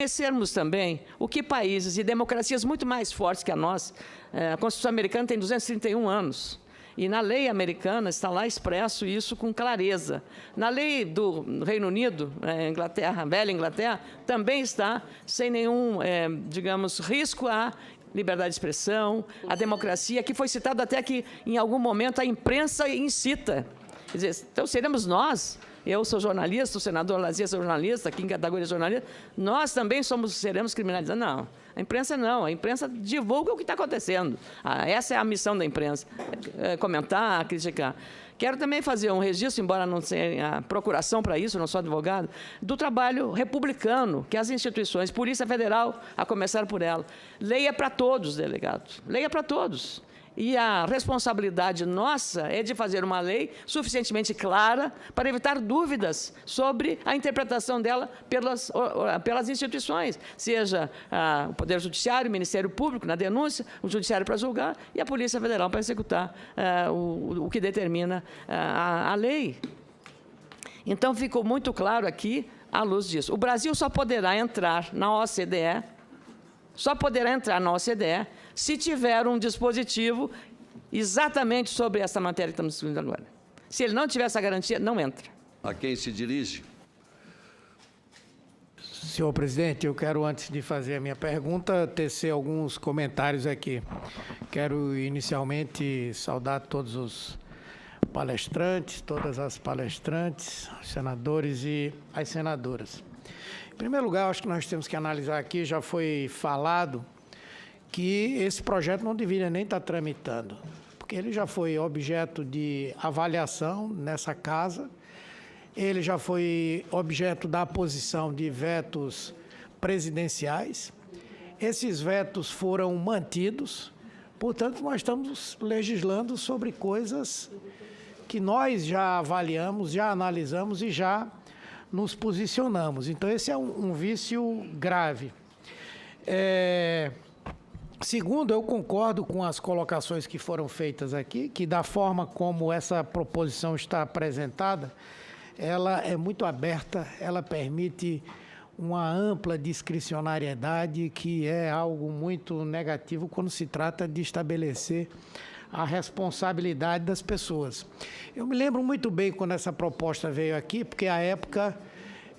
Conhecermos também o que países e democracias muito mais fortes que a nossa, a Constituição americana tem 231 anos, e na lei americana está lá expresso isso com clareza. Na lei do Reino Unido, Inglaterra, velha Inglaterra, também está sem nenhum, digamos, risco à liberdade de expressão, à democracia, que foi citado até que, em algum momento, a imprensa incita. Quer dizer, então, seremos nós. Eu sou jornalista, o senador Lazier é jornalista, aqui em categoria jornalista, nós também seremos criminalizados. Não, a imprensa divulga o que está acontecendo. Essa é a missão da imprensa, comentar, criticar. Quero também fazer um registro, embora não tenha procuração para isso, não sou advogado, do trabalho republicano, que as instituições, Polícia Federal, a começar por ela, leia para todos, delegados, leia para todos. E a responsabilidade nossa é de fazer uma lei suficientemente clara para evitar dúvidas sobre a interpretação dela pelas instituições, seja o Poder Judiciário, o Ministério Público na denúncia, o Judiciário para julgar e a Polícia Federal para executar o que determina a lei. Então, ficou muito claro aqui, à luz disso. O Brasil só poderá entrar na OCDE, se tiver um dispositivo exatamente sobre essa matéria que estamos discutindo agora. Se ele não tiver essa garantia, não entra. A quem se dirige? Senhor presidente, eu quero, antes de fazer a minha pergunta, tecer alguns comentários aqui. Quero, inicialmente, saudar todos os palestrantes, todas as palestrantes, os senadores e as senadoras. Em primeiro lugar, acho que nós temos que analisar aqui, já foi falado, que esse projeto não deveria nem estar tramitando, porque ele já foi objeto de avaliação nessa casa, ele já foi objeto da posição de vetos presidenciais, esses vetos foram mantidos, portanto, nós estamos legislando sobre coisas que nós já avaliamos, já analisamos e já nos posicionamos. Então, esse é um vício grave. Segundo, eu concordo com as colocações que foram feitas aqui, que da forma como essa proposição está apresentada, ela é muito aberta, ela permite uma ampla discricionariedade, que é algo muito negativo quando se trata de estabelecer a responsabilidade das pessoas. Eu me lembro muito bem quando essa proposta veio aqui, porque à época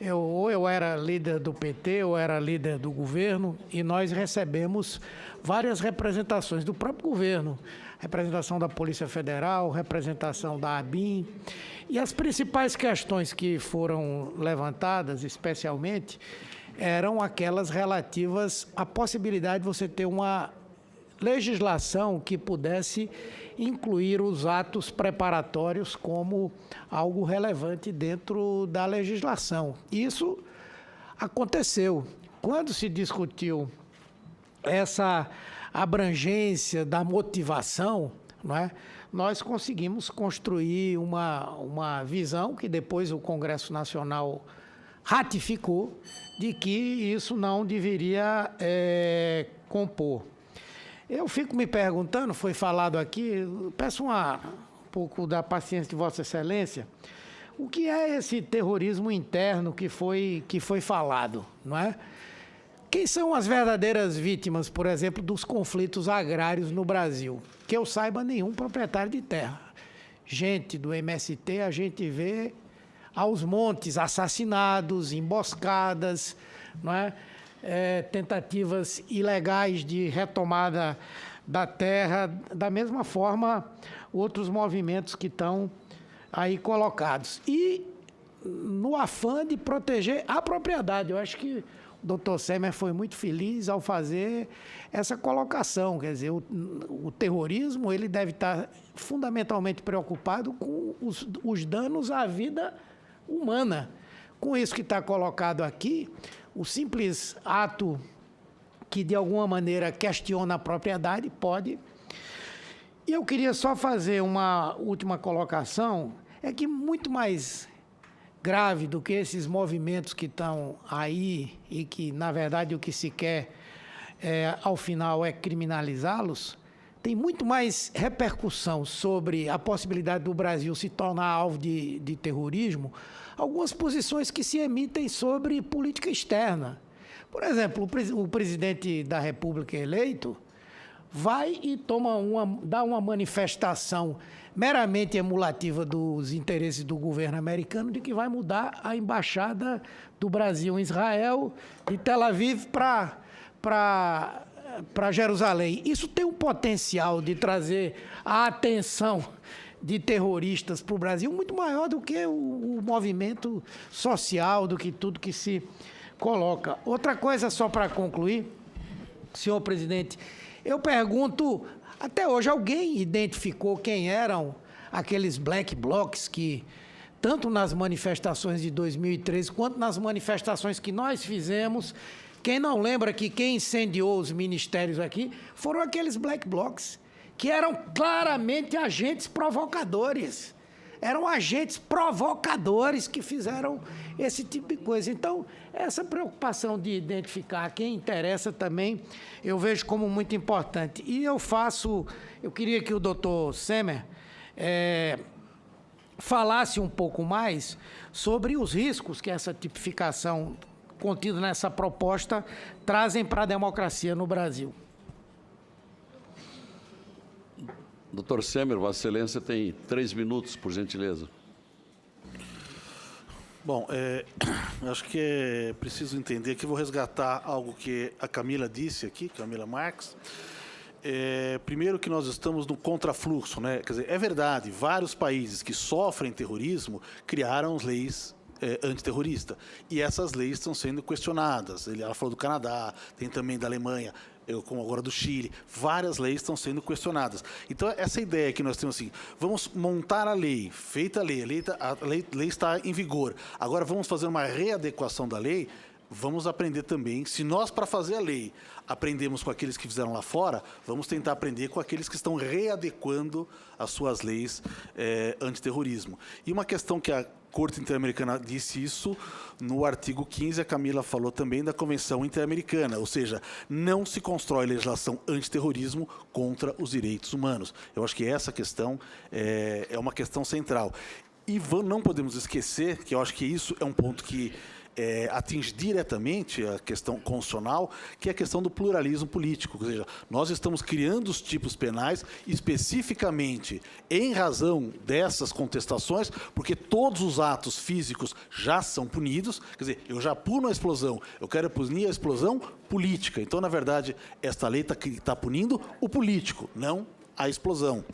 eu era líder do PT, ou era líder do governo, e nós recebemos várias representações do próprio governo, representação da Polícia Federal, representação da ABIN, e as principais questões que foram levantadas, especialmente, eram aquelas relativas à possibilidade de você ter uma legislação que pudesse incluir os atos preparatórios como algo relevante dentro da legislação. Isso aconteceu. Quando se discutiu essa abrangência da motivação, não é? Nós conseguimos construir uma visão que depois o Congresso Nacional ratificou de que isso não deveria compor. Eu fico me perguntando, foi falado aqui, peço um pouco da paciência de Vossa Excelência, o que é esse terrorismo interno que foi falado, não é? Quem são as verdadeiras vítimas, por exemplo, dos conflitos agrários no Brasil? Que eu saiba, nenhum proprietário de terra. Gente do MST, a gente vê aos montes assassinados, emboscadas, não é? Tentativas ilegais de retomada da terra, da mesma forma, outros movimentos que estão aí colocados. E no afã de proteger a propriedade. Eu acho que o doutor Semer foi muito feliz ao fazer essa colocação. Quer dizer, o terrorismo ele deve estar fundamentalmente preocupado com os danos à vida humana. Com isso que está colocado aqui, o simples ato que, de alguma maneira, questiona a propriedade pode. E eu queria só fazer uma última colocação, é que muito mais grave do que esses movimentos que estão aí e que, na verdade, o que se quer, ao final, é criminalizá-los, tem muito mais repercussão sobre a possibilidade do Brasil se tornar alvo de terrorismo, algumas posições que se emitem sobre política externa. Por exemplo, o presidente da República eleito vai e dá uma manifestação meramente emulativa dos interesses do governo americano de que vai mudar a embaixada do Brasil em Israel, de Tel Aviv para Jerusalém. Isso tem um potencial de trazer a atenção de terroristas para o Brasil muito maior do que o movimento social, do que tudo que se coloca. Outra coisa, só para concluir, senhor presidente, eu pergunto, até hoje alguém identificou quem eram aqueles black blocs que, tanto nas manifestações de 2013, quanto nas manifestações que nós fizemos, quem não lembra que quem incendiou os ministérios aqui foram aqueles black blocs, que eram claramente agentes provocadores. Eram agentes provocadores que fizeram esse tipo de coisa. Então, essa preocupação de identificar quem interessa também, eu vejo como muito importante. E eu queria que o doutor Semer falasse um pouco mais sobre os riscos que essa tipificação contida nessa proposta trazem para a democracia no Brasil. Doutor Semer, Vossa Excelência tem 3 minutos, por gentileza. Bom, acho que é preciso entender que vou resgatar algo que a Camila disse aqui, Camila Marques. Primeiro que nós estamos no contrafluxo, né? Quer dizer, é verdade, vários países que sofrem terrorismo criaram leis antiterroristas. E essas leis estão sendo questionadas. Ela falou do Canadá, tem também da Alemanha, como agora do Chile, várias leis estão sendo questionadas. Então, essa ideia que nós temos assim, vamos montar a lei, feita a lei está em vigor, agora vamos fazer uma readequação da lei, vamos aprender também, se nós, para fazer a lei, aprendemos com aqueles que fizeram lá fora, vamos tentar aprender com aqueles que estão readequando as suas leis antiterrorismo. E uma questão que a Corte Interamericana disse isso no artigo 15, a Camila falou também da Convenção Interamericana, ou seja, não se constrói legislação antiterrorismo contra os direitos humanos. Eu acho que essa questão é uma questão central. E não podemos esquecer, que eu acho que isso é um ponto que atinge diretamente a questão constitucional, que é a questão do pluralismo político. Ou seja, nós estamos criando os tipos penais especificamente em razão dessas contestações, porque todos os atos físicos já são punidos. Quer dizer, eu já puno a explosão, eu quero punir a explosão política. Então, na verdade, esta lei está punindo o político, não a explosão.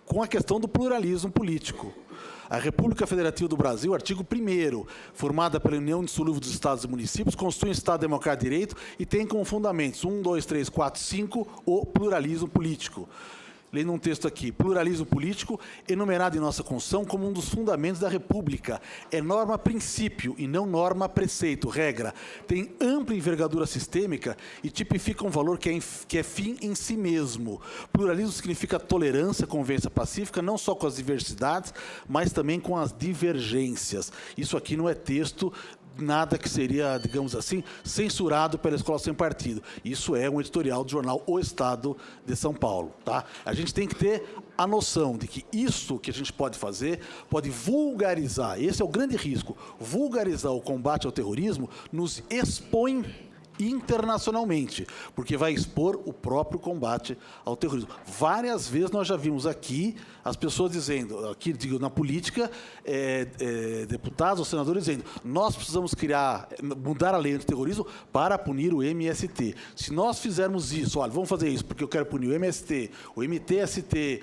Com a questão do pluralismo político. A República Federativa do Brasil, artigo 1º, formada pela União Indissolúvel dos Estados e Municípios, constitui um Estado democrático de direito e tem como fundamentos 1, 2, 3, 4, 5 o pluralismo político. Lendo um texto aqui, pluralismo político, enumerado em nossa Constituição como um dos fundamentos da República. É norma princípio e não norma preceito, regra. Tem ampla envergadura sistêmica e tipifica um valor que é fim em si mesmo. Pluralismo significa tolerância, convivência pacífica, não só com as diversidades, mas também com as divergências. Isso aqui não é texto nada que seria, digamos assim, censurado pela Escola Sem Partido. Isso é um editorial do jornal O Estado de São Paulo. Tá? A gente tem que ter a noção de que isso que a gente pode fazer pode vulgarizar, esse é o grande risco, vulgarizar o combate ao terrorismo nos expõe internacionalmente, porque vai expor o próprio combate ao terrorismo. Várias vezes nós já vimos aqui as pessoas dizendo, aqui digo na política, deputados ou senadores dizendo, nós precisamos mudar a lei antiterrorismo para punir o MST. Se nós fizermos isso, olha, vamos fazer isso porque eu quero punir o MST, o MTST,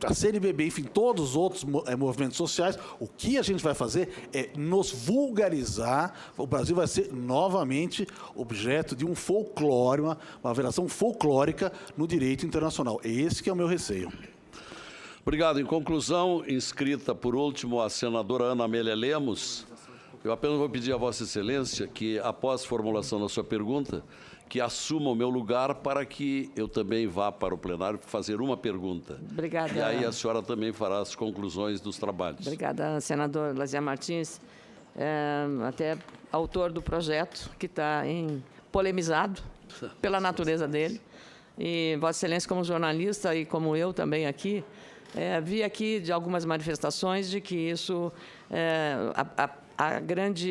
a CNBB, enfim, todos os outros movimentos sociais, o que a gente vai fazer é nos vulgarizar, o Brasil vai ser novamente objeto de um folclore, uma versão folclórica no direito internacional. Esse que é o meu receio. Obrigado. Em conclusão, inscrita por último a senadora Ana Amélia Lemos, eu apenas vou pedir a Vossa Excelência que, após a formulação da sua pergunta, que assuma o meu lugar para que eu também vá para o plenário fazer uma pergunta. Obrigada. E aí a senhora também fará as conclusões dos trabalhos. Obrigada, senador Lazier Martins, até autor do projeto, que está polemizado pela natureza dele. E Vossa Excelência, como jornalista e como eu também aqui, vi aqui de algumas manifestações de que isso,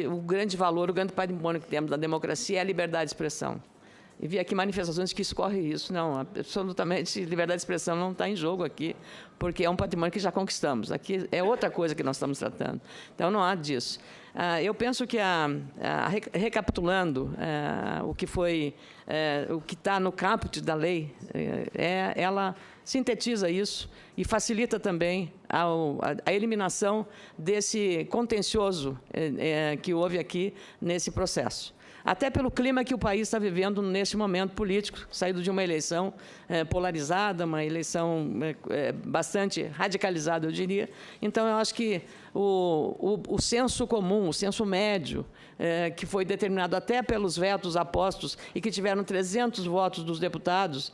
o grande valor, o grande patrimônio que temos da democracia é a liberdade de expressão. E vi aqui manifestações que escorre isso. Não, absolutamente, liberdade de expressão não está em jogo aqui, porque é um patrimônio que já conquistamos. Aqui é outra coisa que nós estamos tratando. Então, não há disso. Eu penso que, recapitulando o que foi, o que está no caput da lei, ela sintetiza isso e facilita também a eliminação desse contencioso que houve aqui nesse processo. Até pelo clima que o país está vivendo neste momento político, saído de uma eleição polarizada, uma eleição bastante radicalizada, eu diria. Então, eu acho que o senso comum, o senso médio, que foi determinado até pelos vetos apostos e que tiveram 300 votos dos deputados,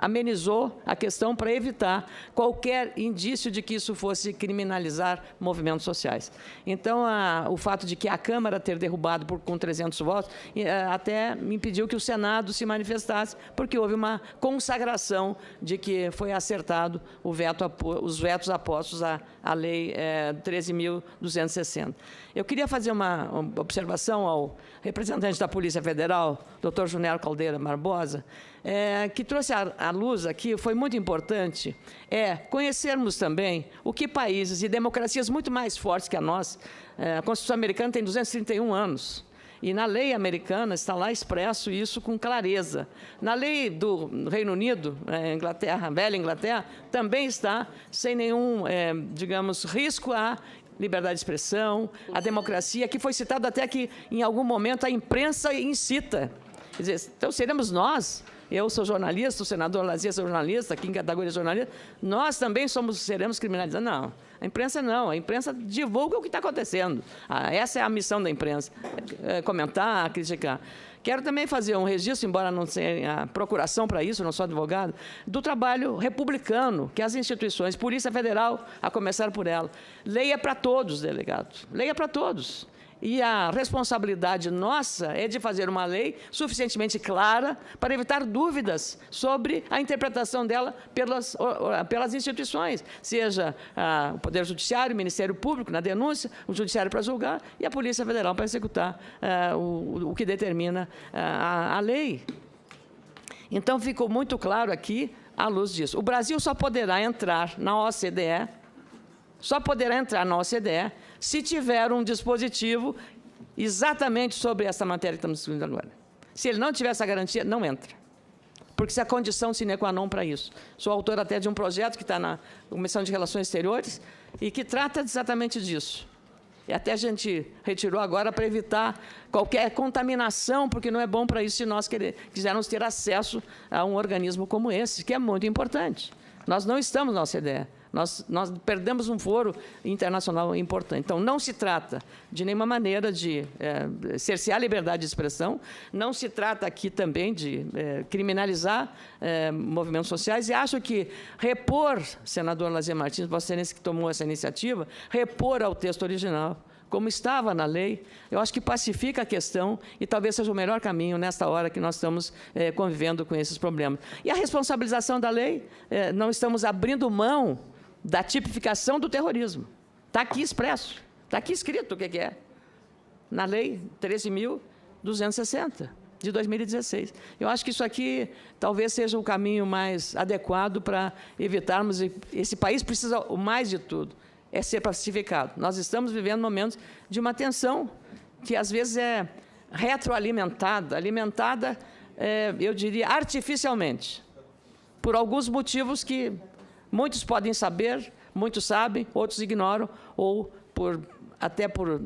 amenizou a questão para evitar qualquer indício de que isso fosse criminalizar movimentos sociais. Então, o fato de que a Câmara ter derrubado com 300 votos até impediu que o Senado se manifestasse, porque houve uma consagração de que foi acertado os vetos apostos à Lei 13.260. Eu queria fazer uma observação ao representante da Polícia Federal, Dr. Junero Caldeira Barbosa, que trouxe à luz aqui, foi muito importante, conhecermos também o que países e democracias muito mais fortes que a nossa, a Constituição Americana tem 231 anos, e na lei americana está lá expresso isso com clareza. Na lei do Reino Unido, Inglaterra, velha Inglaterra, também está sem nenhum, digamos, risco à liberdade de expressão, à democracia, que foi citado até que, em algum momento, a imprensa incita. Quer dizer, então, seremos nós, eu sou jornalista, o senador Lazier é jornalista, aqui em categoria jornalista, nós também seremos criminalizados. Não, a imprensa divulga o que está acontecendo. Essa é a missão da imprensa, comentar, criticar. Quero também fazer um registro, embora não tenha procuração para isso, não sou advogado, do trabalho republicano que as instituições, Polícia Federal, a começar por ela, leia para todos, delegado, leia para todos. E a responsabilidade nossa é de fazer uma lei suficientemente clara para evitar dúvidas sobre a interpretação dela pelas instituições, seja o Poder Judiciário, o Ministério Público na denúncia, o Judiciário para julgar e a Polícia Federal para executar o que determina a lei. Então, ficou muito claro aqui, à luz disso. O Brasil só poderá entrar na OCDE, se tiver um dispositivo exatamente sobre essa matéria que estamos discutindo agora. Se ele não tiver essa garantia, não entra. Porque isso é a condição sine qua non para isso. Sou autor até de um projeto que está na Comissão de Relações Exteriores e que trata exatamente disso. E até a gente retirou agora para evitar qualquer contaminação, porque não é bom para isso se nós quisermos ter acesso a um organismo como esse, que é muito importante. Nós não estamos na OCDE. Nós perdemos um foro internacional importante. Então, não se trata, de nenhuma maneira, de cercear a liberdade de expressão, não se trata aqui também de criminalizar movimentos sociais, e acho que repor, senador Lazier Martins, Vossa Excelência que tomou essa iniciativa, repor ao texto original, como estava na lei, eu acho que pacifica a questão e talvez seja o melhor caminho nesta hora que nós estamos convivendo com esses problemas. E a responsabilização da lei, não estamos abrindo mão da tipificação do terrorismo. Está aqui expresso, está aqui escrito o que é. Na Lei 13.260, de 2016. Eu acho que isso aqui talvez seja o caminho mais adequado para evitarmos... Esse país precisa, o mais de tudo, é ser pacificado. Nós estamos vivendo momentos de uma tensão que, às vezes, é retroalimentada, eu diria, artificialmente, por alguns motivos que muitos podem saber, muitos sabem, outros ignoram, ou até por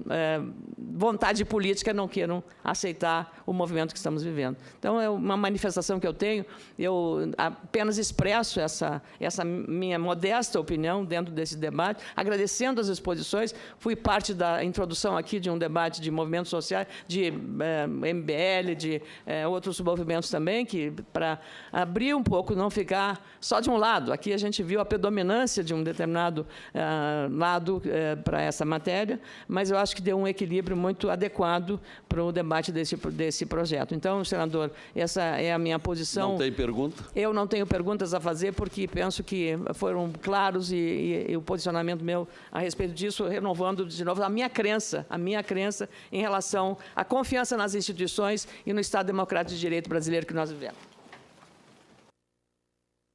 vontade política não queiram aceitar o movimento que estamos vivendo. Então, é uma manifestação que eu tenho, eu apenas expresso essa minha modesta opinião dentro desse debate, agradecendo as exposições, fui parte da introdução aqui de um debate de movimentos sociais, de MBL, de outros movimentos também, que para abrir um pouco, não ficar só de um lado. Aqui a gente viu a predominância de um determinado lado para essa matéria, mas eu acho que deu um equilíbrio muito muito adequado para o debate desse projeto. Então, senador, essa é a minha posição. Não tem pergunta? Eu não tenho perguntas a fazer, porque penso que foram claros e o posicionamento meu a respeito disso, renovando de novo a minha crença em relação à confiança nas instituições e no Estado Democrático de Direito brasileiro que nós vivemos.